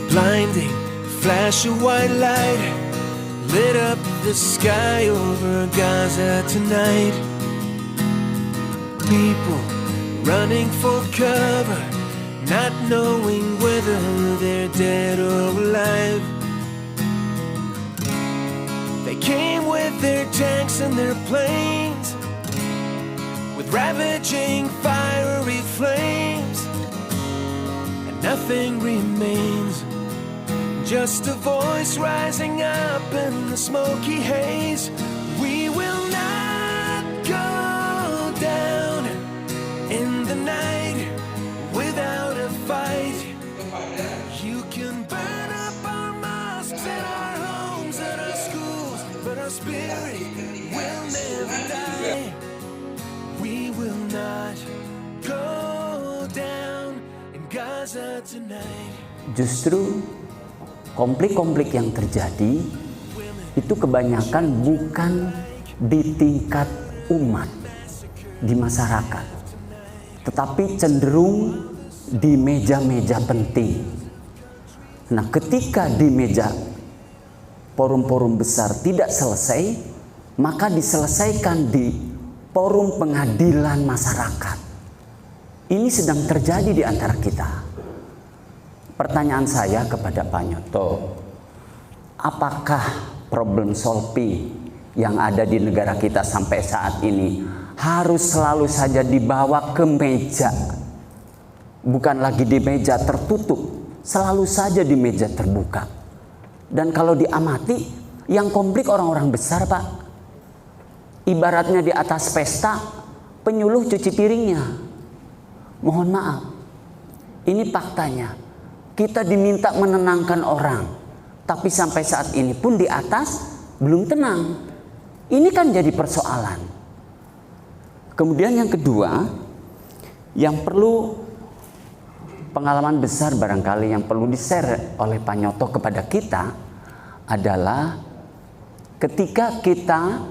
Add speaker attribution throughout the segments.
Speaker 1: blinding flash of white light lit up the sky over Gaza tonight. People running for cover, not knowing whether they're dead or alive. They came with their tanks and their planes, with ravaging fiery flames, and nothing remains, just a voice rising up in the smoky haze. We will not go down in the night without a fight. You can burn up our mosques and our homes and our schools, but our spirit will never die. We will not go down in Gaza tonight.
Speaker 2: Justru konflik-konflik yang terjadi itu kebanyakan bukan di tingkat umat, di masyarakat, tetapi cenderung di meja-meja penting. Nah, ketika di meja forum-forum besar tidak selesai, maka diselesaikan di forum pengadilan masyarakat. Ini sedang terjadi di antara kita. Pertanyaan saya kepada Pak Nyoto, apakah problem solving yang ada di negara kita sampai saat ini harus selalu saja dibawa ke meja, bukan lagi di meja tertutup, selalu saja di meja terbuka? Dan kalau diamati, yang konflik orang-orang besar, Pak. Ibaratnya di atas pesta, penyuluh cuci piringnya. Mohon maaf, ini faktanya. Kita diminta menenangkan orang, tapi sampai saat ini pun di atas belum tenang. Ini kan jadi persoalan. Kemudian yang kedua, yang perlu pengalaman besar barangkali yang perlu di-share oleh Pak Nyoto kepada kita adalah ketika kita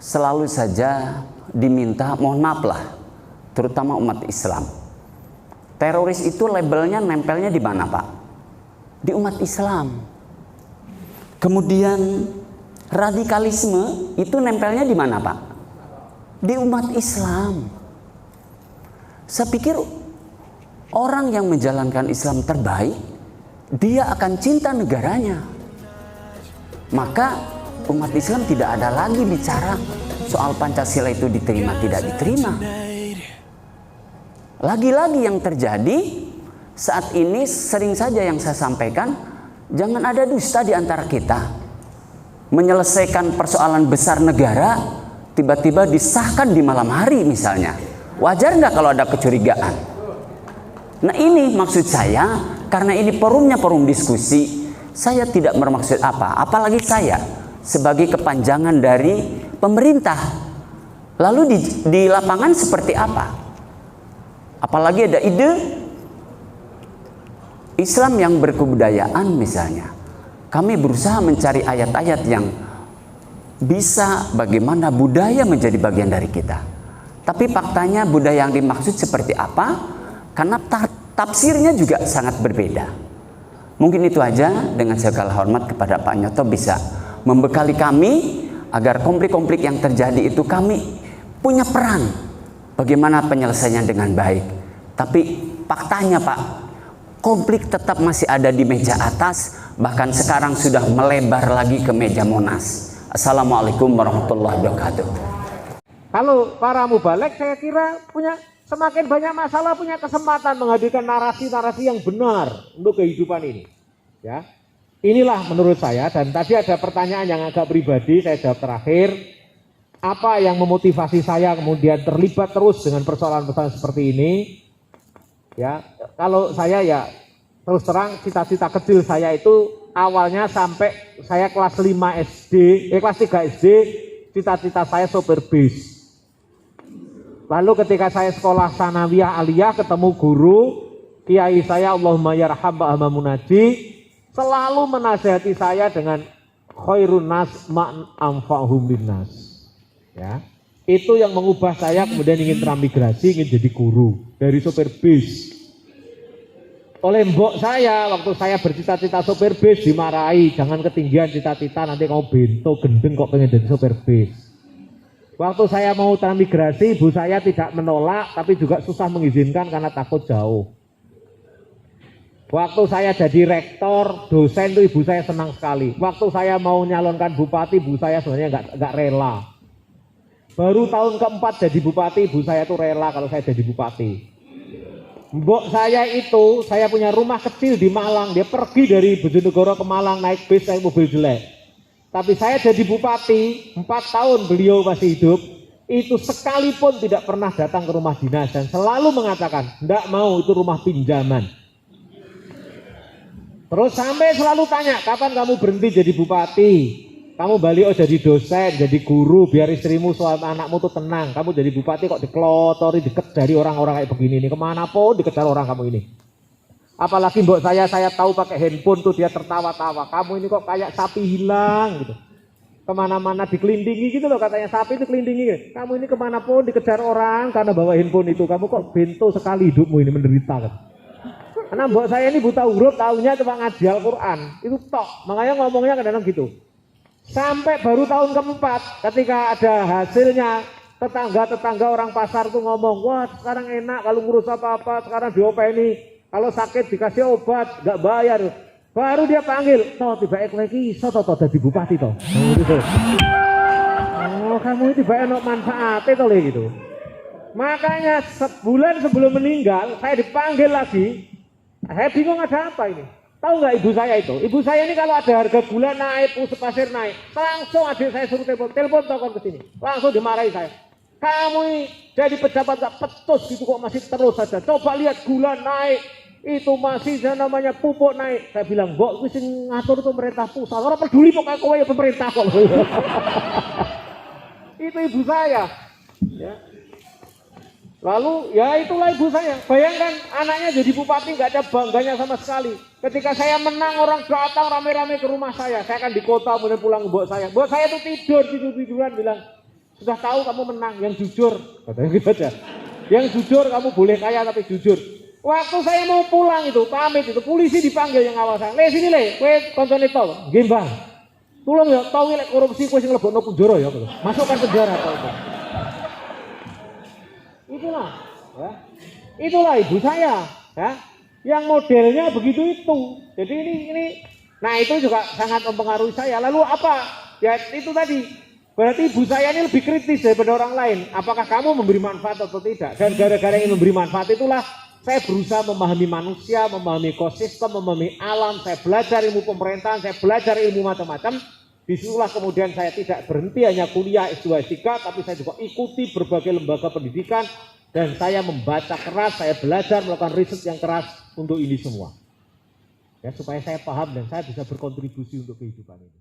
Speaker 2: selalu saja diminta, mohon maaf lah, terutama umat Islam. Teroris itu labelnya nempelnya di mana, Pak? Di umat Islam. Kemudian radikalisme itu nempelnya di mana, Pak? Di umat Islam. Saya pikir orang yang menjalankan Islam terbaik, dia akan cinta negaranya. Maka umat Islam tidak ada lagi bicara soal Pancasila itu diterima tidak diterima. Lagi-lagi yang terjadi saat ini sering saja yang saya sampaikan, jangan ada dusta di antara kita. Menyelesaikan persoalan besar negara, tiba-tiba disahkan di malam hari misalnya. Wajar nggak kalau ada kecurigaan? Nah, ini maksud saya, karena ini forumnya forum diskusi, saya tidak bermaksud apa. Apalagi saya sebagai kepanjangan dari pemerintah. Lalu di lapangan seperti apa? Apalagi ada ide Islam yang berkebudayaan misalnya. Kami berusaha mencari ayat-ayat yang bisa bagaimana budaya menjadi bagian dari kita. Tapi faktanya budaya yang dimaksud seperti apa? Karena tafsirnya juga sangat berbeda. Mungkin itu aja, dengan segala hormat kepada Pak Nyoto bisa membekali kami agar konflik-konflik yang terjadi itu kami punya peran bagaimana penyelesaiannya dengan baik. Tapi faktanya, Pak, konflik tetap masih ada di meja atas, bahkan sekarang sudah melebar lagi ke meja Monas. Assalamualaikum warahmatullahi wabarakatuh.
Speaker 3: Kalau para mubalek saya kira punya semakin banyak masalah, punya kesempatan menghadirkan narasi-narasi yang benar untuk kehidupan ini. Ya, inilah menurut saya. Dan tadi ada pertanyaan yang agak pribadi, saya jawab terakhir. Apa yang memotivasi saya kemudian terlibat terus dengan persoalan-persoalan seperti ini? Ya, kalau saya ya terus terang cita-cita kecil saya itu awalnya sampai saya kelas 5 SD, kelas 3 SD, cita-cita saya sopir bis. Lalu ketika saya sekolah sanawiyah aliyah ketemu guru, kiai saya Allahumma yarham Pak Ahmad Munaji, selalu menasihati saya dengan khairun nas man anfa'hum linnas. Ya. Itu yang mengubah saya kemudian ingin transmigrasi, ingin jadi guru dari sopir bis. oleh mbok saya waktu saya bercita-cita sopir bis dimarahi, jangan ketinggian cita-cita nanti kamu bento gendeng kok pengen jadi sopir bis. Waktu saya mau transmigrasi, ibu saya tidak menolak tapi juga susah mengizinkan karena takut jauh. Waktu saya jadi rektor, dosen itu ibu saya senang sekali. Waktu saya mau nyalonkan bupati, ibu saya sebenarnya nggak rela. Baru tahun keempat jadi bupati, ibu saya tuh rela kalau saya jadi bupati. Mbok saya itu, saya punya rumah kecil di Malang, dia pergi dari Bojonegoro ke Malang naik bis, naik mobil jelek. Tapi saya jadi bupati, 4 tahun beliau masih hidup, itu sekalipun tidak pernah datang ke rumah dinas dan selalu mengatakan, enggak mau itu rumah pinjaman. Terus sampai selalu tanya, kapan kamu berhenti jadi bupati? Kamu balik jadi dosen, jadi guru, biar istrimu, suami anakmu tuh tenang. Kamu jadi bupati kok dikelotori, deket dari orang-orang kayak begini nih. Kemana pun dikejar orang kamu ini. Apalagi mbok saya tahu pakai handphone tuh dia tertawa-tawa. Kamu ini kok kayak sapi hilang gitu. Kemana-mana dikelindingi gitu loh katanya, sapi itu kelindingi. Kamu ini kemana pun dikejar orang karena bawa handphone itu. Kamu kok bento sekali hidupmu ini menderita kan. Karena mbok saya ini buta huruf, tahunya cuma ngaji Al-Quran. Itu tok, makanya ngomongnya kadang-kadang gitu. Sampai baru tahun keempat ketika ada hasilnya, tetangga-tetangga orang pasar tuh ngomong, wah sekarang enak kalau ngurus apa-apa, sekarang diopeni, kalau sakit dikasih obat, gak bayar. Baru dia panggil, toh tiba iki iso toh jadi bupati toh. Oh kamu ini tiba enak manfaatnya toh gitu. Makanya sebulan sebelum meninggal, saya dipanggil lagi, saya bingung ada apa ini. Tahu nggak ibu saya itu? Ibu saya ini kalau ada harga gula naik, pusat pasir naik, langsung adik saya suruh telepon tokon ke sini, langsung dimarahi saya. Kamu ini jadi pejabat gak petus gitu kok masih terus saja. Coba lihat gula naik, itu masih namanya pupuk naik. Saya bilang, mbok itu sing ngatur pemerintah pusat. Orang peduli pokoknya kowe ya pemerintah kok. Itu ibu saya. Ya. Lalu ya itulah ibu saya. Bayangkan anaknya jadi bupati nggak ada bangganya sama sekali. Ketika saya menang orang datang rame-rame ke rumah saya akan di kota kemudian pulang ke mbok saya. Mbok saya tuh tiduran bilang, sudah tahu kamu menang, yang jujur. Katanya gitu aja. Yang jujur kamu boleh kaya tapi jujur. Waktu saya mau pulang itu pamit itu polisi dipanggil yang awal saya. Le sini le, kowe koncone to, nggih Bang. Tolong ya, tau lek korupsi kowe sing lebokno penjara ya. Masukkan penjara to itu. Itulah ibu saya, ya, yang modelnya begitu itu. Jadi ini, nah itu juga sangat mempengaruhi saya. Lalu apa? Ya itu tadi. Berarti ibu saya ini lebih kritis daripada orang lain. Apakah kamu memberi manfaat atau tidak? Dan gara-gara ingin memberi manfaat itulah saya berusaha memahami manusia, memahami ekosistem, memahami alam. Saya belajar ilmu pemerintahan, saya belajar ilmu macam-macam. Disitulah kemudian saya tidak berhenti hanya kuliah S2 S3, tapi saya juga ikuti berbagai lembaga pendidikan. Dan saya membaca keras, saya belajar melakukan riset yang keras untuk ini semua. Ya, supaya saya paham dan saya bisa berkontribusi untuk kehidupan ini.